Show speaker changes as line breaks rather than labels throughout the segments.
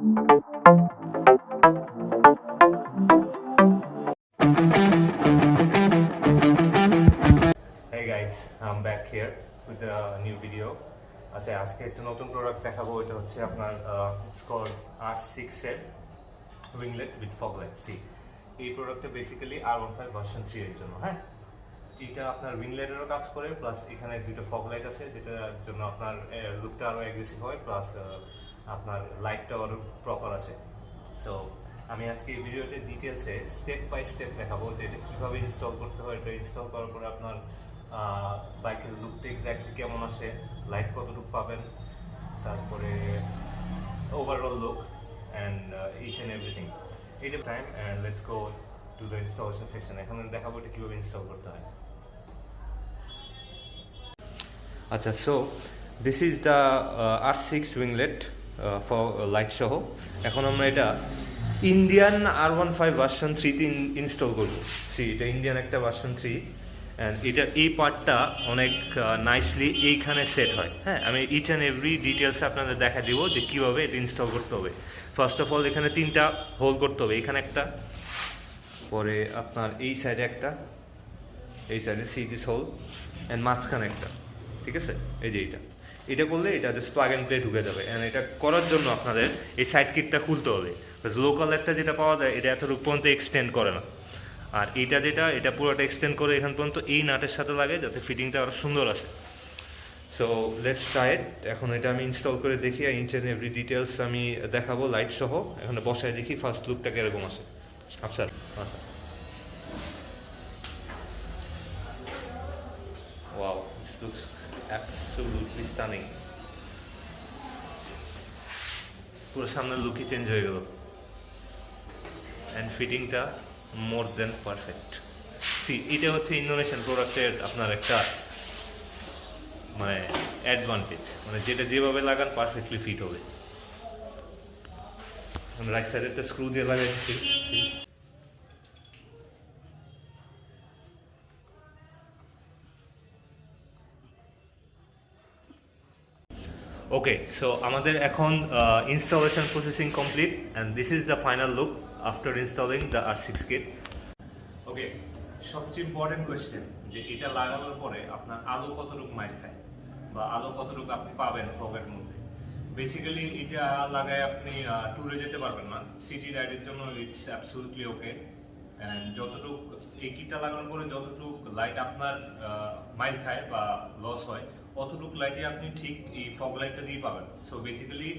Hey guys, I'm back here with a new video. আচ্ছা আজকে একটা নতুন প্রোডাক্ট দেখাবো। এটা হচ্ছে আপনার স্কোর R6 এর winglet with fog light. See এই প্রোডাক্টটা বেসিক্যালি R15 ভার্সন 3 এর জন্য। হ্যাঁ, এটা আপনার উইংলেটেরও কাজ করে, প্লাস এখানে দুটো ফগ লাইট আছে যেটার জন্য আপনার লুকটা আরও অ্যাগ্রেসিভ হয়, প্লাস আপনার লাইটটাও আরও প্রপার আছে। সো আমি আজকে এই ভিডিওতে ডিটেলসে স্টেপ বাই স্টেপ দেখাবো যে এটা কীভাবে ইনস্টল করতে হয়। এটা ইনস্টল করার পরে আপনার বাইকের লুকটা এক্স্যাক্টলি কেমন আসে, লাইট কতটুকু পাবেন, তারপরে overall look and each and everything. এইটা time and let's go to the installation section. এখন দেখাবো এটা কীভাবে ইনস্টল করতে হয়। আচ্ছা, so this is the R6 winglet for light সহ। এখন আমরা এটা ইন্ডিয়ান R15 ভার্সন 3তে ইনস্টল করবো। সি এটা ইন্ডিয়ান একটা ভার্সন 3 অ্যান্ড এটা এই পার্টটা অনেক নাইসলি এইখানে সেট হয়। হ্যাঁ, আমি ইচ অ্যান্ড এভরি ডিটেলসে আপনাদের দেখা দিব যে কীভাবে এটা ইনস্টল করতে হবে। ফার্স্ট অফ অল এখানে 3টা হোল করতে হবে। এখানে একটা, পরে আপনার এই সাইডে একটা, এই সাইডে সি দিস হোল অ্যান্ড মাঝখানে একটা। ঠিক আছে, এই যে এটা করলে এটা জাস্ট প্লাগ অ্যান্ড প্লে ঢুকে যাবে। অ্যান্ড এটা করার জন্য আপনাদের এই সাইড কিটটা খুলতে হবে। লোকাল একটা যেটা পাওয়া যায় এটা এতটুকু পর্যন্ত এক্সটেন্ড করে না, আর এটা পুরোটা এক্সটেন্ড করে এখান পর্যন্ত এই নাটের সাথে লাগে যাতে ফিটিংটা আরও সুন্দর আসে। So let's try it. এখন এটা আমি ইনস্টল করে দেখি, ইচ অ্যান্ড এভরি ডিটেলস আমি দেখাবো লাইট সহ। এখানে বসায় দেখি ফার্স্ট লুকটা কীরকম আসে। আচ্ছা আচ্ছা, wow, this looks absolutely stunning. পুরো সামনের লুকই চেঞ্জ হয়ে গেল অ্যান্ড ফিটিংটা মোর দেন পারফেক্ট। সি এটা হচ্ছে ইন্দোনেশিয়ান প্রোডাক্টের আপনার একটা মানে অ্যাডভান্টেজ, মানে যেটা যেভাবে লাগান পারফেক্টলি ফিট হবে। রাইট সাইডে একটা স্ক্রু দিয়ে লাগাইছি। ওকে, সো আমাদের এখন installation processing complete and this is the final look after installing the R6 kit. Okay, সবচেয়ে ইম্পর্টেন্ট কোয়েশ্চেন যে এটা লাগানোর পরে আপনার আলো কতটুকু মাইর খায় বা আলো কতটুকু আপনি পাবেন ফগের মধ্যে। বেসিক্যালি এটা লাগায় আপনি ট্যুরে যেতে পারবেন না, সিটি রাইডের জন্য ইটস অ্যাবসলিউটলি ওকে। অ্যান্ড যতটুকু এই কিটটা লাগানোর পরে যতটুকু লাইট আপনার মাইর খায় বা লস হয়, অতটুকু লাইটে আপনি ঠিক এই ফগ লাইটটা দিয়ে পাবেন। So basically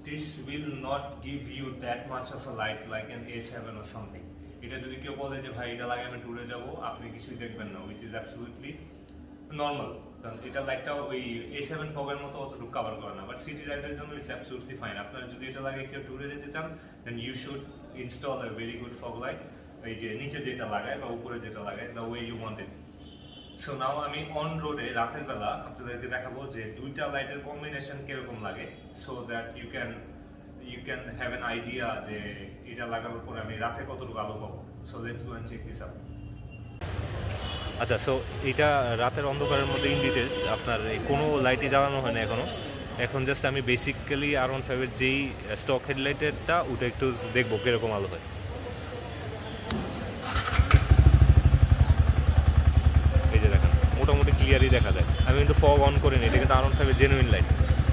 this will not give you that much of a light like an A7 or something. এটা যদি কেউ বলে যে ভাই এটা লাগে আমি ট্যুরে যাবো, আপনি কিছুই দেখবেন না, উইচ ইজ অ্যাবসলিউটলি নর্মাল। কারণ এটা লাইটটা ওই A7 ফগের মতো অতটুকু কভার করে না, বাট সিটি রাইডের জন্য ইটস অ্যাবসলিউটলি ফাইন। আপনারা যদি এটা লাগে কেউ ট্যুরে যেতে চান, then you should install a very good fog light. এই যে নিচে যেটা লাগায় বা উপরে যেটা লাগায়, the way you want it. So now আমি অন রোডে রাতের বেলা আপনাদেরকে দেখাবো যে দুইটা লাইটের কম্বিনেশন কিরকম লাগে, so that you can have an idea যে এটা লাগানোর পরে আমি রাতে কতটুকু আলো পাবো। So let's go and check this out. আচ্ছা, সো এটা রাতের অন্ধকারের মধ্যে ইন ডিটেলস আপনার কোনো লাইটই জ্বালানো হয় না এখন জাস্ট আমি বেসিক্যালি R15 এর যেই স্টক হেডলাইটেরটা ওটা একটু দেখবো কীরকম আলো হয়। মোটামুটি ক্লিয়ারই দেখা যায়। আমি কিন্তু ফগ অন করিনি, এটা কিন্তু R15 এর জেনুইন লাইট।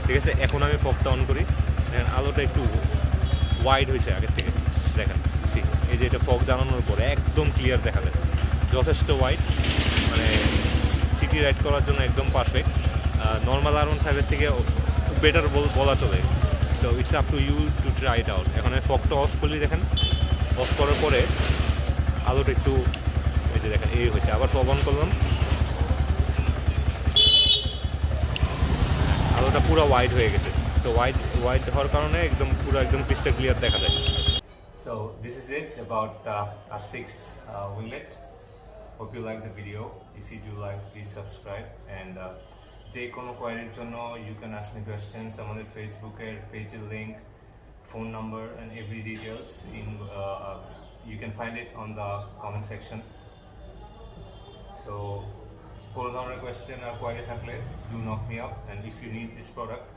ঠিক আছে, এখন আমি ফগটা অন করি, আলোটা একটু ওয়াইড হয়েছে আগের থেকে। দেখেন, সি এই যে এটা ফগ জ্বালানোর পরে একদম ক্লিয়ার দেখা যায়, যথেষ্ট ওয়াইড, মানে সিটি রাইড করার জন্য একদম পারফেক্ট। নর্মাল R15 এর থেকে বেটার বলা চলে। So it's up to you to try it out. এখন ফগটা অফ করলি, দেখেন অফ করার পরে আলোটা একটু এই যে দেখেন এই হয়েছে। আবার ফগ অন করলাম, আলোটা পুরো ওয়াইড হয়ে গেছে। তো ওয়াইড হওয়ার কারণে একদম ক্রিস্টাল ক্লিয়ার দেখা যায়। So this is it about R6 winglet. Hope you like the video. If you do like, please subscribe. And যে কোনো কোয়ারির জন্য you can ask me questions. আমাদের ফেসবুকের পেজের link, phone number and every details you can find it on the comment section. So কোনো ধরনের question আর কোয়ারি থাকলে do knock me up, and if you need this product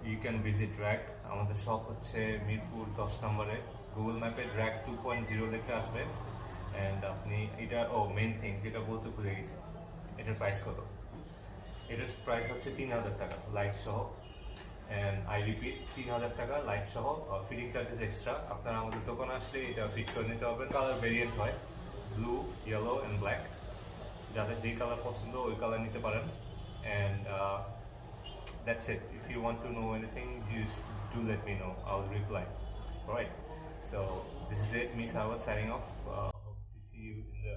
you can visit rack, আমাদের shop হচ্ছে মিরপুর 10 নম্বরে। Google ম্যাপে drag 2.0 লিখে আসবে। অ্যান্ড আপনি এটা মেইন থিং যেটা বলতে ভুলে গেছি, এটার প্রাইস কত? এটার প্রাইস হচ্ছে 3,000 টাকা লাইট সহ। অ্যান্ড আই রিপিট, 3,000 টাকা লাইট সহ, ফিটিং চার্জেস এক্সট্রা। আপনারা আমাদের দোকানে আসলে এটা ফিট করে নিতে পারবেন। কালার ভেরিয়েন্ট হয় ব্লু, ইয়েলো অ্যান্ড ব্ল্যাক। যাদের যে কালার পছন্দ ওই কালার নিতে পারেন। And that's it. If you want to know anything, just do let me know. I'll reply. Alright. So this is it. Me Sawa signing off. Hope to see you in the